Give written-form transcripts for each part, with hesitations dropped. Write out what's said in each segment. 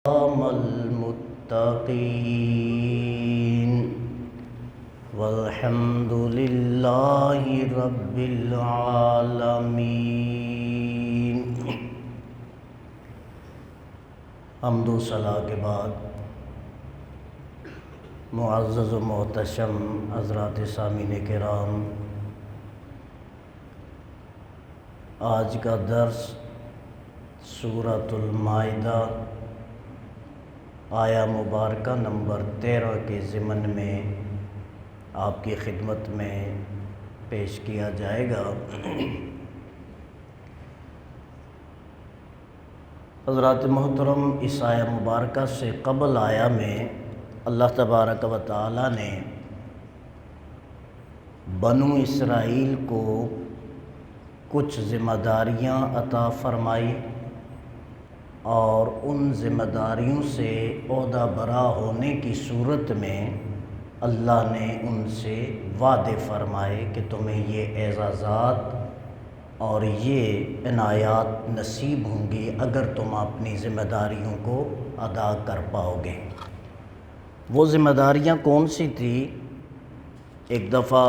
المتقين والحمد لله رب العالمين۔ حمد و ثنا کے بعد معزز و محتشم حضرات سامعین کرام، آج کا درس سورۃ المائدہ آیا مبارکہ نمبر 13 کے ضمن میں آپ کی خدمت میں پیش کیا جائے گا۔ حضرات محترم، اس آیا مبارکہ سے قبل آیا میں اللہ تبارک و تعالی نے بنو اسرائیل کو کچھ ذمہ داریاں عطا فرمائی اور ان ذمہ داریوں سے عہدہ برا ہونے کی صورت میں اللہ نے ان سے وعدے فرمائے کہ تمہیں یہ اعزازات اور یہ عنایات نصیب ہوں گی اگر تم اپنی ذمہ داریوں کو ادا کر پاؤ گے۔ وہ ذمہ داریاں کون سی تھی؟ ایک دفعہ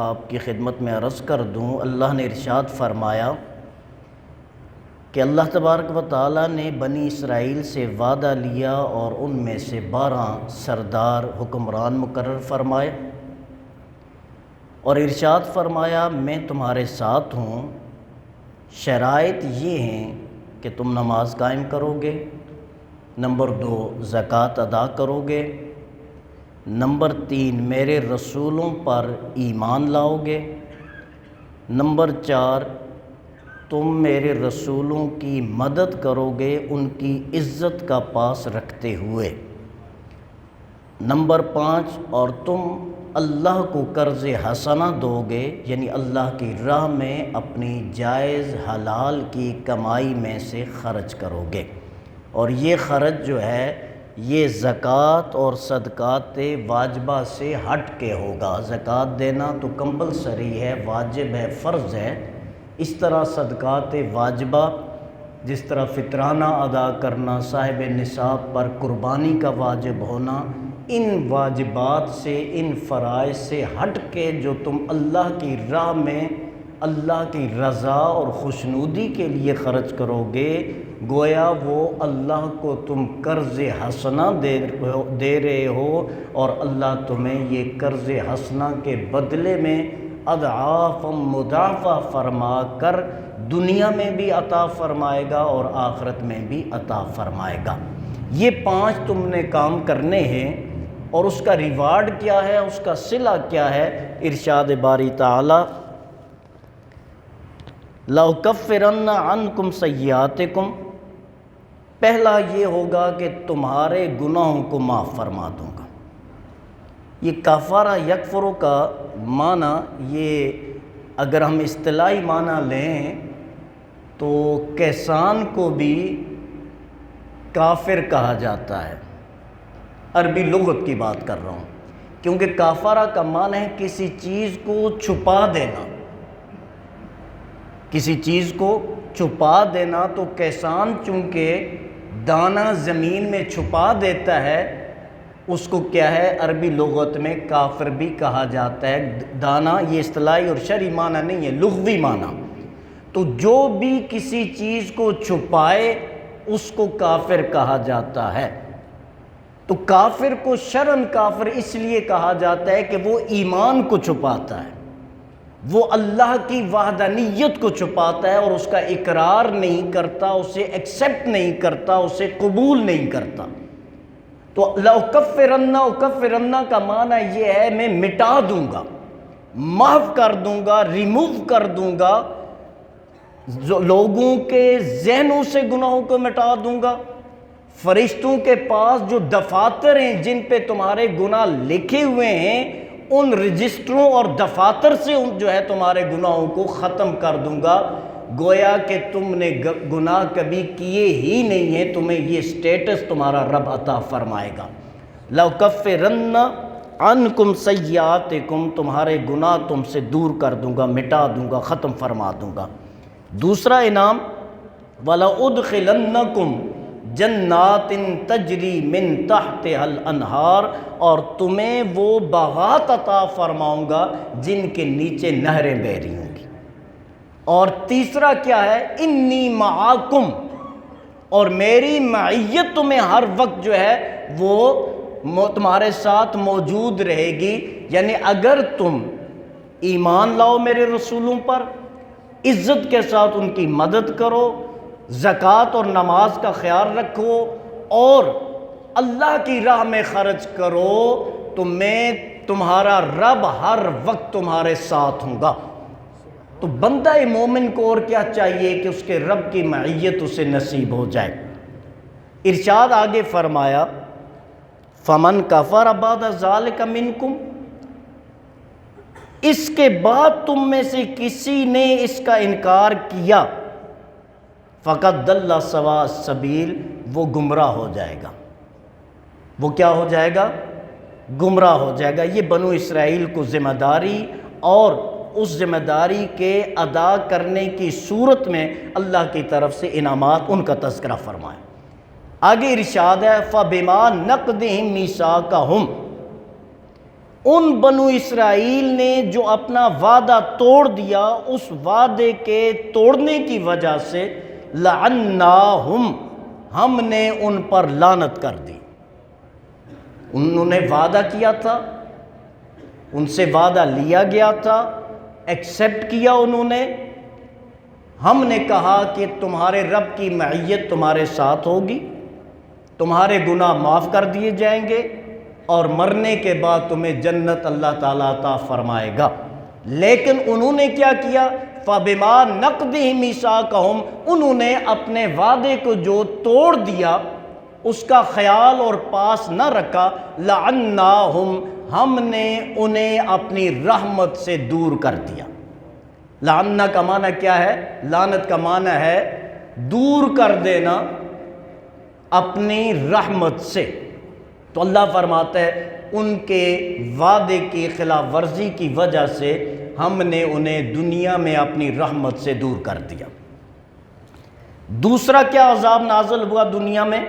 آپ کی خدمت میں عرض کر دوں، اللہ نے ارشاد فرمایا کہ اللہ تبارک و تعالی نے بنی اسرائیل سے وعدہ لیا اور ان میں سے 12 سردار حکمران مقرر فرمائے اور ارشاد فرمایا میں تمہارے ساتھ ہوں، شرائط یہ ہیں کہ تم نماز قائم کرو گے، نمبر 2 زکوٰۃ ادا کرو گے، نمبر 3 میرے رسولوں پر ایمان لاؤ گے، نمبر 4 تم میرے رسولوں کی مدد کرو گے ان کی عزت کا پاس رکھتے ہوئے، نمبر 5 اور تم اللہ کو قرض حسنہ دو گے، یعنی اللہ کی راہ میں اپنی جائز حلال کی کمائی میں سے خرچ کرو گے، اور یہ خرچ جو ہے یہ زکوٰۃ اور صدقات واجبہ سے ہٹ کے ہوگا۔ زکوٰۃ دینا تو کمپلسری ہے، واجب ہے، فرض ہے، اس طرح صدقات واجبہ جس طرح فطرانہ ادا کرنا، صاحب نصاب پر قربانی کا واجب ہونا، ان واجبات سے، ان فرائض سے ہٹ کے جو تم اللہ کی راہ میں اللہ کی رضا اور خوشنودی کے لیے خرچ کرو گے، گویا وہ اللہ کو تم قرض حسنہ دے رہے ہو، اور اللہ تمہیں یہ قرض حسنہ کے بدلے میں اضعاف مضاعفہ فرما کر دنیا میں بھی عطا فرمائے گا اور آخرت میں بھی عطا فرمائے گا۔ یہ 5 تم نے کام کرنے ہیں، اور اس کا ریوارڈ کیا ہے، اس کا صلہ کیا ہے؟ ارشاد باری تعالی لَأُكَفِّرَنَّ عَنْكُمْ سَيِّئَاتِكُمْ، پہلا یہ ہوگا کہ تمہارے گناہوں کو معاف فرما دوں گا۔ یہ کفارہ یکفرو کا معنی، یہ اگر ہم اصطلاحی معنی لیں تو کہسان کو بھی کافر کہا جاتا ہے، عربی لغت کی بات کر رہا ہوں، کیونکہ کفارہ کا معنی ہے کسی چیز کو چھپا دینا، کسی چیز کو چھپا دینا۔ تو کہسان چونکہ دانہ زمین میں چھپا دیتا ہے، اس کو کیا ہے عربی لغت میں کافر بھی کہا جاتا ہے۔ دانہ یہ اصطلاحی اور شرعی معنی نہیں ہے، لغوی معنی۔ تو جو بھی کسی چیز کو چھپائے اس کو کافر کہا جاتا ہے۔ تو کافر کو شرعاً کافر اس لیے کہا جاتا ہے کہ وہ ایمان کو چھپاتا ہے، وہ اللہ کی وحدانیت کو چھپاتا ہے اور اس کا اقرار نہیں کرتا، اسے ایکسیپٹ نہیں کرتا، اسے قبول نہیں کرتا۔ تو اکفرنہ کا معنی یہ ہے میں مٹا دوں گا، محو کر دوں گا، ریموو کر دوں گا، لوگوں کے ذہنوں سے گناہوں کو مٹا دوں گا۔ فرشتوں کے پاس جو دفاتر ہیں جن پہ تمہارے گناہ لکھے ہوئے ہیں، ان رجسٹروں اور دفاتر سے جو ہے تمہارے گناہوں کو ختم کر دوں گا، گویا کہ تم نے گناہ کبھی کیے ہی نہیں ہیں، تمہیں یہ سٹیٹس تمہارا رب عطا فرمائے گا۔ لَأُكَفِّرَنَّ عَنْكُمْ سَيِّئَاتِكُمْ، تمہارے گناہ تم سے دور کر دوں گا، مٹا دوں گا، ختم فرما دوں گا۔ دوسرا انعام وَلَأُدْخِلَنَّكُمْ جنات تجری من تحتها الانہار، اور تمہیں وہ باغات عطا فرماؤں گا جن کے نیچے نہریں بہہ رہی ہوں گی۔ اور تیسرا کیا ہے؟ انی معاکم، اور میری معیت تمہیں ہر وقت جو ہے وہ تمہارے ساتھ موجود رہے گی۔ یعنی اگر تم ایمان لاؤ میرے رسولوں پر، عزت کے ساتھ ان کی مدد کرو، زکوٰۃ اور نماز کا خیال رکھو اور اللہ کی راہ میں خرچ کرو، تو میں تمہارا رب ہر وقت تمہارے ساتھ ہوں گا۔ تو بندہ مومن کو اور کیا چاہیے کہ اس کے رب کی معیت اسے نصیب ہو جائے۔ ارشاد آگے فرمایا فمن کفر بعد ذلک منکم، اس کے بعد تم میں سے کسی نے اس کا انکار کیا، فقد ضل سواء السبیل، وہ گمراہ ہو جائے گا۔ وہ کیا ہو جائے گا؟ گمراہ ہو جائے گا۔ یہ بنو اسرائیل کو ذمہ داری اور اس ذمہ داری کے ادا کرنے کی صورت میں اللہ کی طرف سے انعامات ان کا تذکرہ فرمائے۔ آگے ارشاد ہے فَبِمَا نَقْضِهِمْ مِيثَاقَهُمْ، ان بنو اسرائیل نے جو اپنا وعدہ توڑ دیا، اس وعدے کے توڑنے کی وجہ سے لعناہم، ہم نے ان پر لعنت کر دی۔ انہوں نے وعدہ کیا تھا، ان سے وعدہ لیا گیا تھا، ایکسیپٹ کیا انہوں نے، ہم نے کہا کہ تمہارے رب کی معیت تمہارے ساتھ ہوگی، تمہارے گناہ معاف کر دیے جائیں گے اور مرنے کے بعد تمہیں جنت اللہ تعالیٰ عطا فرمائے گا۔ لیکن انہوں نے کیا کیا؟ فَبِمَا نَقْضِهِمْ مِيثَاقَهُمْ، انہوں نے اپنے وعدے کو جو توڑ دیا اس کا خیال اور پاس نہ رکھا، لعناہم، ہم نے انہیں اپنی رحمت سے دور کر دیا۔ لعنہ کا معنی کیا ہے؟ لعنت کا معنی ہے دور کر دینا اپنی رحمت سے۔ تو اللہ فرماتا ہے ان کے وعدے کی خلاف ورزی کی وجہ سے ہم نے انہیں دنیا میں اپنی رحمت سے دور کر دیا۔ دوسرا کیا عذاب نازل ہوا دنیا میں؟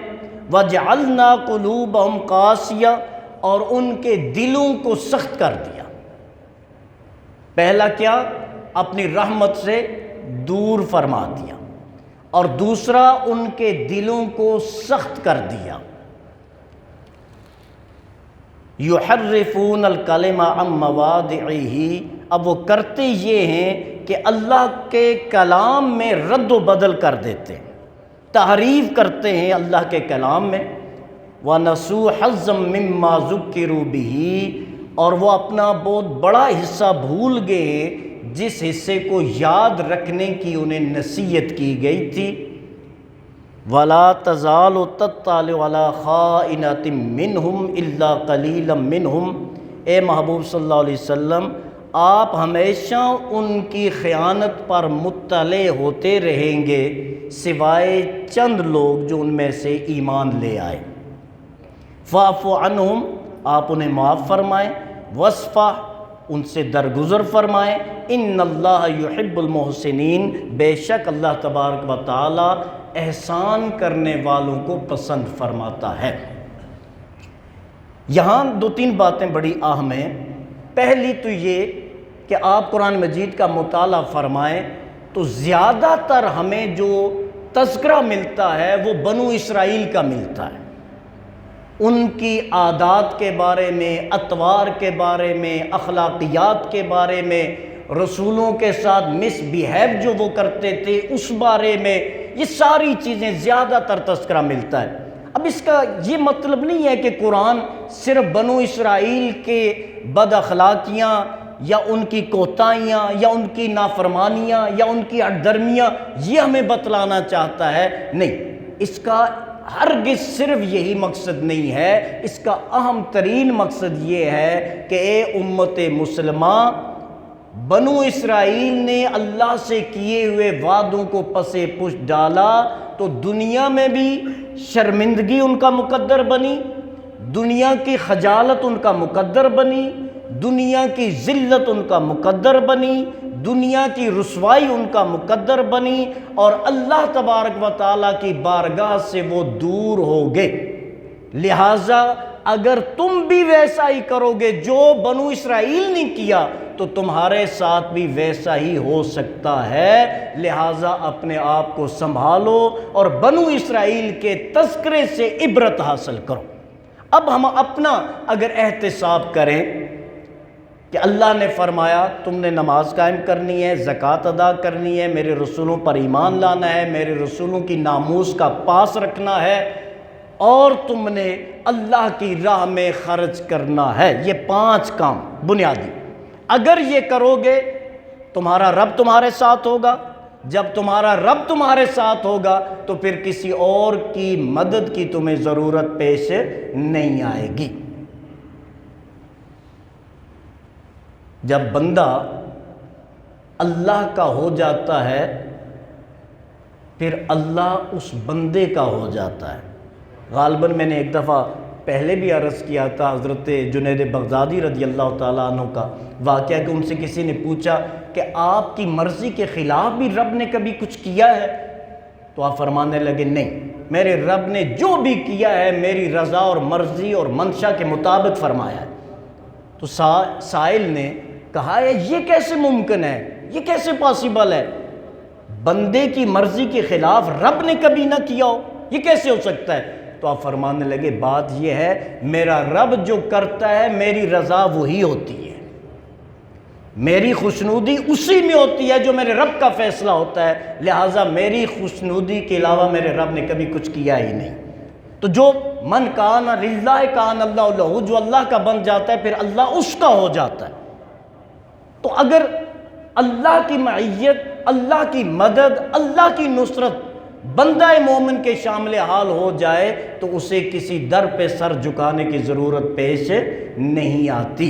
وَجَعَلْنَا قُلُوبَهُمْ قَاسِيَةً، اور ان کے دلوں کو سخت کر دیا۔ پہلا کیا؟ اپنی رحمت سے دور فرما دیا، اور دوسرا ان کے دلوں کو سخت کر دیا۔ یحرفون الکلم عن مواضعہ، اب وہ کرتے یہ ہیں کہ اللہ کے کلام میں رد و بدل کر دیتے ہیں، تحریف کرتے ہیں اللہ کے کلام میں۔ وَنَسُوا حَظًّا مِّمَّا ذُكِّرُوا بِهِ، اور وہ اپنا بہت بڑا حصہ بھول گئے جس حصے کو یاد رکھنے کی انہیں نصیحت کی گئی تھی۔ وَلَا تَزَالُ تَطَّلِعُ عَلَىٰ خَائِنَةٍ مِّنْهُمْ إِلَّا قَلِيلًا مِّنْهُمْ، اے محبوب صلی اللہ علیہ وسلم آپ ہمیشہ ان کی خیانت پر مطلع ہوتے رہیں گے سوائے چند لوگ جو ان میں سے ایمان لے آئے۔ فَاعْفُ عَنْهُمْ، آپ انہیں معاف فرمائیں، وَاصْفَحْ، ان سے درگزر فرمائیں، اِنَّ اللَّهَ يُحِبُّ الْمُحْسِنِينَ، بے شک اللہ تبارک و تعالی احسان کرنے والوں کو پسند فرماتا ہے۔ یہاں دو تین باتیں بڑی اہم ہیں۔ پہلی تو یہ کہ آپ قرآن مجید کا مطالعہ فرمائیں تو زیادہ تر ہمیں جو تذکرہ ملتا ہے وہ بنو اسرائیل کا ملتا ہے، ان کی عادات کے بارے میں، اطوار کے بارے میں، اخلاقیات کے بارے میں، رسولوں کے ساتھ مس بیہیو جو وہ کرتے تھے اس بارے میں، یہ ساری چیزیں زیادہ تر تذکرہ ملتا ہے۔ اب اس کا یہ مطلب نہیں ہے کہ قرآن صرف بنو اسرائیل کے بد اخلاقیاں یا ان کی کوتاہیاں یا ان کی نافرمانیاں یا ان کی ہٹ درمیاں یہ ہمیں بتلانا چاہتا ہے، نہیں، اس کا ہرگز صرف یہی مقصد نہیں ہے۔ اس کا اہم ترین مقصد یہ ہے کہ اے امت مسلمہ، بنو اسرائیل نے اللہ سے کیے ہوئے وعدوں کو پسے پش ڈالا تو دنیا میں بھی شرمندگی ان کا مقدر بنی، دنیا کی خجالت ان کا مقدر بنی، دنیا کی ذلت ان کا مقدر بنی، دنیا کی رسوائی ان کا مقدر بنی اور اللہ تبارک و تعالیٰ کی بارگاہ سے وہ دور ہو گئے۔ لہٰذا اگر تم بھی ویسا ہی کرو گے جو بنو اسرائیل نے کیا تو تمہارے ساتھ بھی ویسا ہی ہو سکتا ہے، لہٰذا اپنے آپ کو سنبھالو اور بنو اسرائیل کے تذکرے سے عبرت حاصل کرو۔ اب ہم اپنا اگر احتساب کریں کہ اللہ نے فرمایا تم نے نماز قائم کرنی ہے، زکوٰۃ ادا کرنی ہے، میرے رسولوں پر ایمان لانا ہے، میرے رسولوں کی ناموس کا پاس رکھنا ہے، اور تم نے اللہ کی راہ میں خرچ کرنا ہے، یہ 5 کام بنیادی۔ اگر یہ کرو گے تمہارا رب تمہارے ساتھ ہوگا، جب تمہارا رب تمہارے ساتھ ہوگا تو پھر کسی اور کی مدد کی تمہیں ضرورت پیش نہیں آئے گی۔ جب بندہ اللہ کا ہو جاتا ہے پھر اللہ اس بندے کا ہو جاتا ہے۔ غالباً میں نے ایک دفعہ پہلے بھی عرض کیا تھا حضرت جنید بغدادی رضی اللہ تعالیٰ عنہ کا واقعہ کہ ان سے کسی نے پوچھا کہ آپ کی مرضی کے خلاف بھی رب نے کبھی کچھ کیا ہے؟ تو آپ فرمانے لگے نہیں، میرے رب نے جو بھی کیا ہے میری رضا اور مرضی اور منشا کے مطابق فرمایا ہے۔ تو سائل نے کہا ہے یہ کیسے ممکن ہے، یہ کیسے پاسیبل ہے؟ بندے کی مرضی کے خلاف رب نے کبھی نہ کیا ہو، یہ کیسے ہو سکتا ہے؟ تو آپ فرمانے لگے بات یہ ہے میرا رب جو کرتا ہے میری رضا وہی ہوتی ہے، میری خوشنودی اسی میں ہوتی ہے جو میرے رب کا فیصلہ ہوتا ہے، لہٰذا میری خوشنودی کے علاوہ میرے رب نے کبھی کچھ کیا ہی نہیں۔ تو جو من کان للہ کان اللہ لہ، جو اللہ کا بن جاتا ہے پھر اللہ اس کا ہو جاتا ہے۔ تو اگر اللہ کی معیت، اللہ کی مدد، اللہ کی نصرت بندہ مومن کے شامل حال ہو جائے تو اسے کسی در پہ سر جھکانے کی ضرورت پیش نہیں آتی۔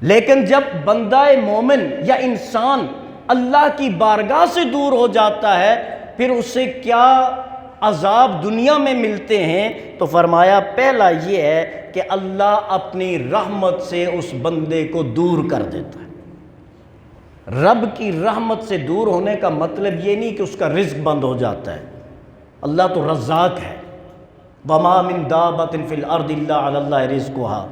لیکن جب بندہ مومن یا انسان اللہ کی بارگاہ سے دور ہو جاتا ہے پھر اسے کیا عذاب دنیا میں ملتے ہیں؟ تو فرمایا پہلا یہ ہے کہ اللہ اپنی رحمت سے اس بندے کو دور کر دیتا ہے۔ رب کی رحمت سے دور ہونے کا مطلب یہ نہیں کہ اس کا رزق بند ہو جاتا ہے، اللہ تو رزاق ہے۔ وَمَا مِن دَابَّةٍ فِي الْأَرْضِ إِلَّا عَلَى اللَّهِ رِزْقُهَا،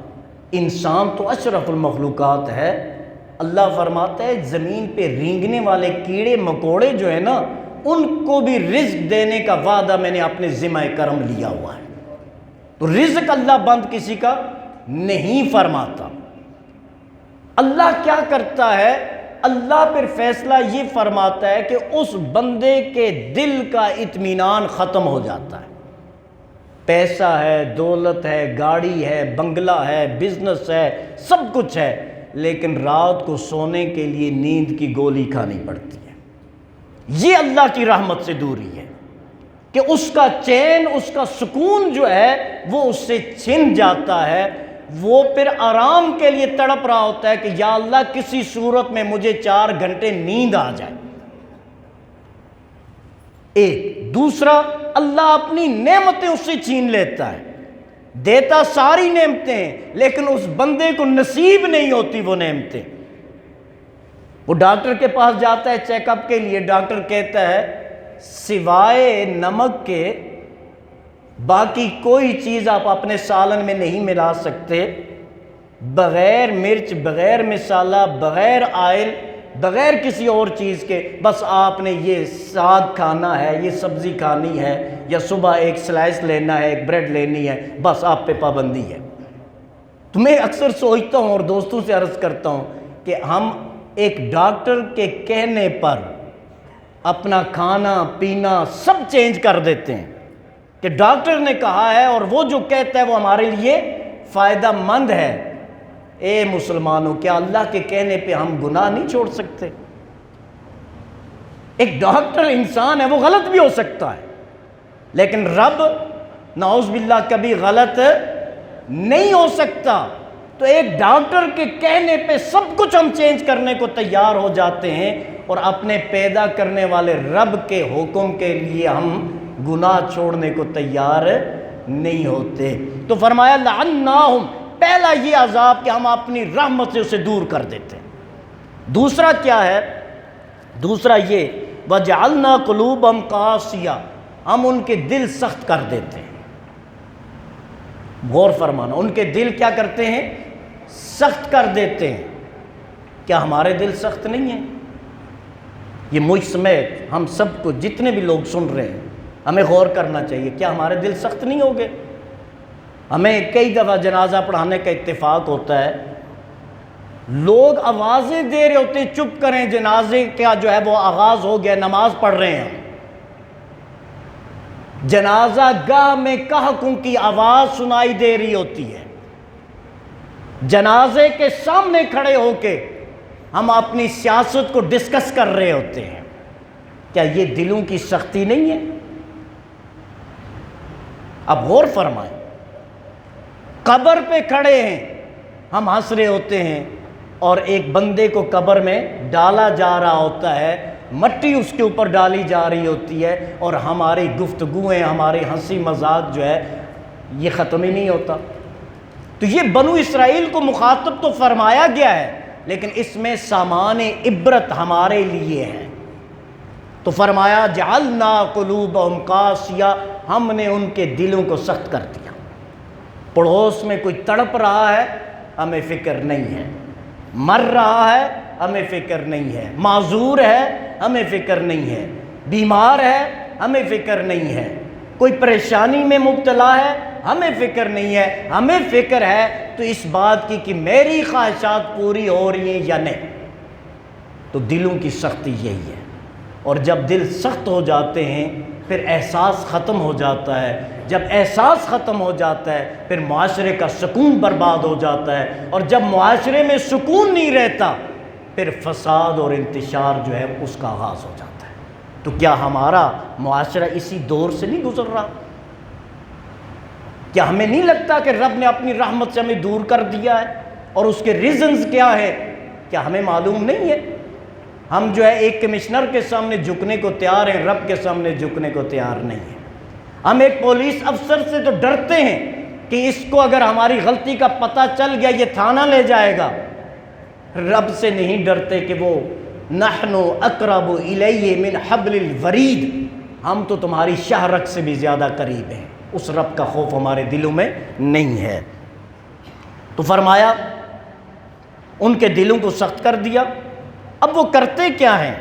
انسان تو اشرف المخلوقات ہے۔ اللہ فرماتا ہے زمین پہ رینگنے والے کیڑے مکوڑے جو ہیں نا ان کو بھی رزق دینے کا وعدہ میں نے اپنے ذمہ کرم لیا ہوا ہے۔ تو رزق اللہ بند کسی کا نہیں فرماتا۔ اللہ کیا کرتا ہے؟ اللہ پھر فیصلہ یہ فرماتا ہے کہ اس بندے کے دل کا اطمینان ختم ہو جاتا ہے۔ پیسہ ہے، دولت ہے، گاڑی ہے، بنگلہ ہے، بزنس ہے، سب کچھ ہے، لیکن رات کو سونے کے لیے نیند کی گولی کھانی پڑتی ہے۔ یہ اللہ کی رحمت سے دوری ہے کہ اس کا چین، اس کا سکون جو ہے وہ اس سے چھن جاتا ہے۔ وہ پھر آرام کے لیے تڑپ رہا ہوتا ہے کہ یا اللہ کسی صورت میں مجھے 4 گھنٹے نیند آ جائے۔ ایک دوسرا، اللہ اپنی نعمتیں اس سے چھین لیتا ہے، دیتا ساری نعمتیں ہیں لیکن اس بندے کو نصیب نہیں ہوتی وہ نعمتیں۔ وہ ڈاکٹر کے پاس جاتا ہے چیک اپ کے لیے، ڈاکٹر کہتا ہے سوائے نمک کے باقی کوئی چیز آپ اپنے سالن میں نہیں ملا سکتے، بغیر مرچ، بغیر مسالہ، بغیر آئل، بغیر کسی اور چیز کے، بس آپ نے یہ ساگ کھانا ہے، یہ سبزی کھانی ہے، یا صبح ایک سلائس لینا ہے، ایک بریڈ لینی ہے، بس آپ پہ پابندی ہے۔ تو میں اکثر سوچتا ہوں اور دوستوں سے عرض کرتا ہوں کہ ہم ایک ڈاکٹر کے کہنے پر اپنا کھانا پینا سب چینج کر دیتے ہیں کہ ڈاکٹر نے کہا ہے اور وہ جو کہتا ہے وہ ہمارے لیے فائدہ مند ہے۔ اے مسلمانوں، کیا اللہ کے کہنے پہ ہم گناہ نہیں چھوڑ سکتے؟ ایک ڈاکٹر انسان ہے، وہ غلط بھی ہو سکتا ہے، لیکن رب نعوذ باللہ کبھی غلط نہیں ہو سکتا۔ تو ایک ڈاکٹر کے کہنے پہ سب کچھ ہم چینج کرنے کو تیار ہو جاتے ہیں اور اپنے پیدا کرنے والے رب کے حکم کے لیے ہم گناہ چھوڑنے کو تیار نہیں ہوتے۔ تو فرمایا لعناہم، پہلا یہ عذاب کہ ہم اپنی رحمت سے اسے دور کر دیتے ہیں۔ دوسرا کیا ہے؟ دوسرا یہ وَجَعَلْنَا قُلُوبَهُمْ قَاسِيَةً، ہم ان کے دل سخت کر دیتے ہیں۔ غور فرمانا، ان کے دل کیا کرتے ہیں؟ سخت کر دیتے ہیں۔ کیا ہمارے دل سخت نہیں ہیں؟ یہ مجھ سمیت ہم سب کو، جتنے بھی لوگ سن رہے ہیں، ہمیں غور کرنا چاہیے، کیا ہمارے دل سخت نہیں ہوگے؟ ہمیں کئی دفعہ جنازہ پڑھانے کا اتفاق ہوتا ہے، لوگ آوازیں دے رہے ہوتے ہیں چپ کریں، جنازے کا جو ہے وہ آغاز ہو گیا، نماز پڑھ رہے ہیں، جنازہ گاہ میں کہکوں کی آواز سنائی دے رہی ہوتی ہے، جنازے کے سامنے کھڑے ہو کے ہم اپنی سیاست کو ڈسکس کر رہے ہوتے ہیں۔ کیا یہ دلوں کی سختی نہیں ہے؟ اب غور فرمائیں، قبر پہ کھڑے ہیں، ہم ہنس رہے ہوتے ہیں، اور ایک بندے کو قبر میں ڈالا جا رہا ہوتا ہے، مٹی اس کے اوپر ڈالی جا رہی ہوتی ہے، اور ہماری گفتگویں، ہماری ہنسی مذاق جو ہے یہ ختم ہی نہیں ہوتا۔ تو یہ بنو اسرائیل کو مخاطب تو فرمایا گیا ہے، لیکن اس میں سامان عبرت ہمارے لیے ہے۔ تو فرمایا جعلنا قلوبہم قاسیہ، ہم نے ان کے دلوں کو سخت کر دیا۔ پڑوس میں کوئی تڑپ رہا ہے، ہمیں فکر نہیں ہے، مر رہا ہے، ہمیں فکر نہیں ہے، معذور ہے، ہمیں فکر نہیں ہے، بیمار ہے، ہمیں فکر نہیں ہے، کوئی پریشانی میں مبتلا ہے، ہمیں فکر نہیں ہے۔ ہمیں فکر ہے تو اس بات کی کہ میری خواہشات پوری ہو رہی ہیں یا نہیں۔ تو دلوں کی سختی یہی ہے، اور جب دل سخت ہو جاتے ہیں پھر احساس ختم ہو جاتا ہے، جب احساس ختم ہو جاتا ہے پھر معاشرے کا سکون برباد ہو جاتا ہے، اور جب معاشرے میں سکون نہیں رہتا پھر فساد اور انتشار جو ہے اس کا آغاز ہو جاتا ہے۔ تو کیا ہمارا معاشرہ اسی دور سے نہیں گزر رہا؟ کیا ہمیں نہیں لگتا کہ رب نے اپنی رحمت سے ہمیں دور کر دیا ہے، اور اس کے ریزنز کیا ہے؟ کیا ہمیں معلوم نہیں ہے؟ ہم جو ہے ایک کمشنر کے سامنے جھکنے کو تیار ہیں، رب کے سامنے جھکنے کو تیار نہیں ہیں۔ ہم ایک پولیس افسر سے تو ڈرتے ہیں کہ اس کو اگر ہماری غلطی کا پتہ چل گیا یہ تھانہ لے جائے گا، رب سے نہیں ڈرتے کہ وہ نحن اقرب الیہ من حبل الورید، ہم تو تمہاری شہرک سے بھی زیادہ قریب ہیں۔ اس رب کا خوف ہمارے دلوں میں نہیں ہے۔ تو فرمایا ان کے دلوں کو سخت کر دیا۔ اب وہ کرتے کیا ہیں؟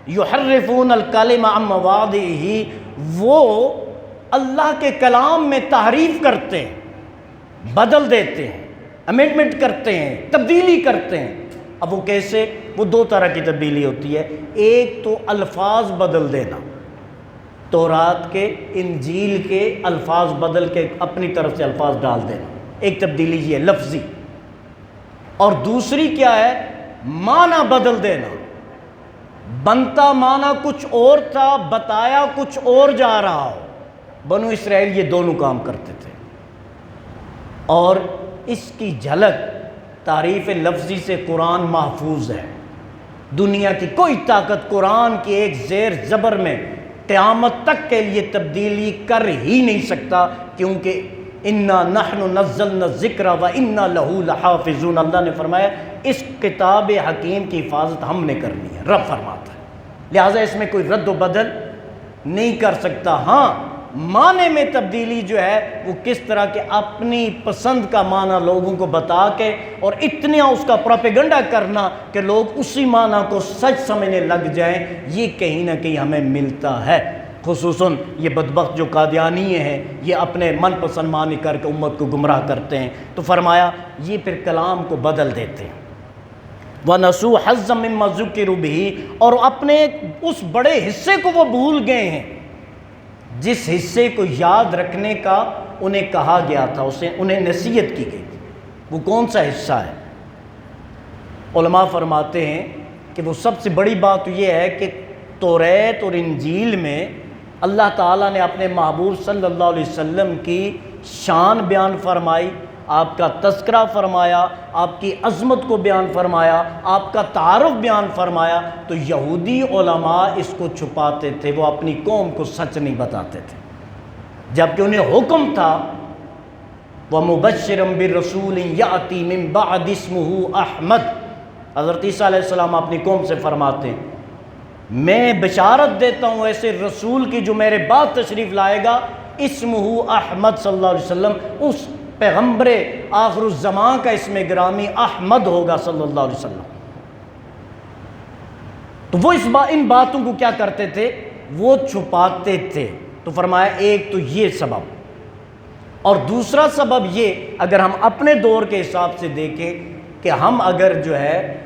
یحرفون الکلم عن مواضعہ، وہ اللہ کے کلام میں تحریف کرتے ہیں، بدل دیتے ہیں، امینڈمنٹ کرتے ہیں، تبدیلی کرتے ہیں۔ اب وہ کیسے؟ وہ دو طرح کی تبدیلی ہوتی ہے۔ ایک تو الفاظ بدل دینا، تورات کے، انجیل کے الفاظ بدل کے اپنی طرف سے الفاظ ڈال دینا، ایک تبدیلی یہ ہے لفظی۔ اور دوسری کیا ہے؟ معنی بدل دینا، بنتا معنی کچھ اور تھا، بتایا کچھ اور جا رہا ہو۔ بنو اسرائیل یہ دونوں کام کرتے تھے، اور اس کی جھلک تعریف لفظی سے قرآن محفوظ ہے۔ دنیا کی کوئی طاقت قرآن کی ایک زیر زبر میں قیامت تک کے لیے تبدیلی کر ہی نہیں سکتا، کیونکہ انا نحن نزلنا الذکر و انا لہ لحافظون، اللہ نے فرمایا اس کتاب حکیم کی حفاظت ہم نے کرنی ہے، رب فرماتا ہے، لہٰذا اس میں کوئی رد و بدل نہیں کر سکتا۔ ہاں معنی میں تبدیلی جو ہے وہ کس طرح کہ اپنی پسند کا معنی لوگوں کو بتا کے اور اتنا اس کا پروپیگنڈا کرنا کہ لوگ اسی معنی کو سچ سمجھنے لگ جائیں، یہ کہیں نہ کہیں ہمیں ملتا ہے۔ خصوصاً یہ بدبخت جو قادیانی ہیں، یہ اپنے من پسند معنی کر کے امت کو گمراہ کرتے ہیں۔ تو فرمایا یہ پھر کلام کو بدل دیتے ہیں۔ وَنَسُوا حَظًّا مِّمَّا ذُكِّرُوا بِهِ، اور اپنے اس بڑے حصے کو وہ بھول گئے ہیں جس حصے کو یاد رکھنے کا انہیں کہا گیا تھا، انہیں نصیحت کی گئی تھی۔ وہ کون سا حصہ ہے؟ علماء فرماتے ہیں کہ وہ سب سے بڑی بات یہ ہے کہ توریت اور انجیل میں اللہ تعالیٰ نے اپنے محبوب صلی اللہ علیہ وسلم کی شان بیان فرمائی، آپ کا تذکرہ فرمایا، آپ کی عظمت کو بیان فرمایا، آپ کا تعارف بیان فرمایا۔ تو یہودی علماء اس کو چھپاتے تھے، وہ اپنی قوم کو سچ نہیں بتاتے تھے، جبکہ انہیں حکم تھا وَمُبَشِّرًا بِالرَّسُولٍ يَأْتِي مِن بَعْدِ اسْمُهُ أَحْمَدُ، حضرت عیسیٰ علیہ السلام اپنی قوم سے فرماتے ہیں میں بشارت دیتا ہوں ایسے رسول کی جو میرے بعد تشریف لائے گا، اسمہ احمد صلی اللہ علیہ وسلم، اس پیغمبر آخر الزمان کا اسم گرامی احمد ہوگا صلی اللہ علیہ وسلم۔ تو وہ ان باتوں کو کیا کرتے تھے؟ وہ چھپاتے تھے۔ تو فرمایا ایک تو یہ سبب، اور دوسرا سبب یہ، اگر ہم اپنے دور کے حساب سے دیکھیں کہ ہم اگر جو ہے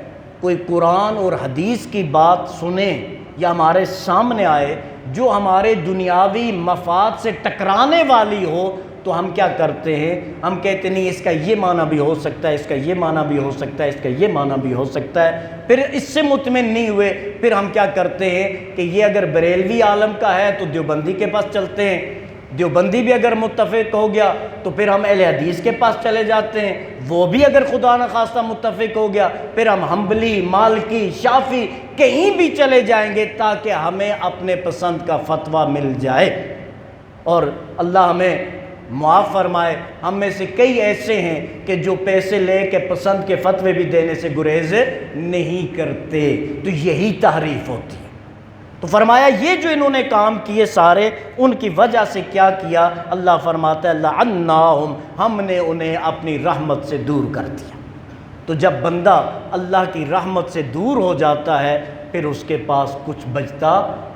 کوئی قرآن اور حدیث کی بات سنیں یا ہمارے سامنے آئے جو ہمارے دنیاوی مفاد سے ٹکرانے والی ہو، تو ہم کیا کرتے ہیں؟ ہم کہتے نہیں اس کا یہ معنی بھی ہو سکتا ہے، اس کا یہ معنی بھی ہو سکتا ہے، اس کا یہ معنی بھی ہو سکتا ہے۔ پھر اس سے مطمئن نہیں ہوئے، پھر ہم کیا کرتے ہیں کہ یہ اگر بریلوی عالم کا ہے تو دیوبندی کے پاس چلتے ہیں، دیوبندی بھی اگر متفق ہو گیا تو پھر ہم اہل حدیث کے پاس چلے جاتے ہیں، وہ بھی اگر خدا نخواستہ متفق ہو گیا پھر ہم حنبلی، مالکی، شافعی کہیں بھی چلے جائیں گے تاکہ ہمیں اپنے پسند کا فتویٰ مل جائے۔ اور اللہ ہمیں معاف فرمائے، ہم میں سے کئی ایسے ہیں کہ جو پیسے لے کے پسند کے فتوے بھی دینے سے گریز نہیں کرتے، تو یہی تحریف ہوتی ہے۔ تو فرمایا یہ جو انہوں نے کام کیے سارے، ان کی وجہ سے کیا کیا؟ اللہ فرماتا ہے لعناہم، ہم نے انہیں اپنی رحمت سے دور کر دیا۔ تو جب بندہ اللہ کی رحمت سے دور ہو جاتا ہے پھر اس کے پاس کچھ بچتا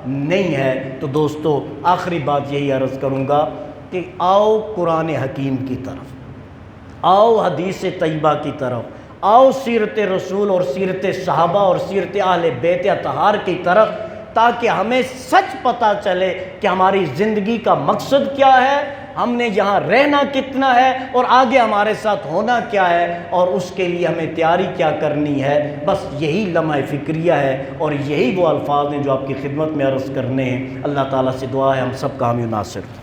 نہیں ہے۔ تو دوستو آخری بات یہی عرض کروں گا کہ آؤ قرآن حکیم کی طرف، آؤ حدیث طیبہ کی طرف، آؤ سیرت رسول اور سیرت صحابہ اور سیرت اہل بیت اطہار کی طرف، تاکہ ہمیں سچ پتہ چلے کہ ہماری زندگی کا مقصد کیا ہے، ہم نے یہاں رہنا کتنا ہے اور آگے ہمارے ساتھ ہونا کیا ہے، اور اس کے لیے ہمیں تیاری کیا کرنی ہے۔ بس یہی لمحہ فکریہ ہے اور یہی وہ الفاظ ہیں جو آپ کی خدمت میں عرض کرنے ہیں۔ اللہ تعالیٰ سے دعا ہے ہم سب کا حامی و ناصر۔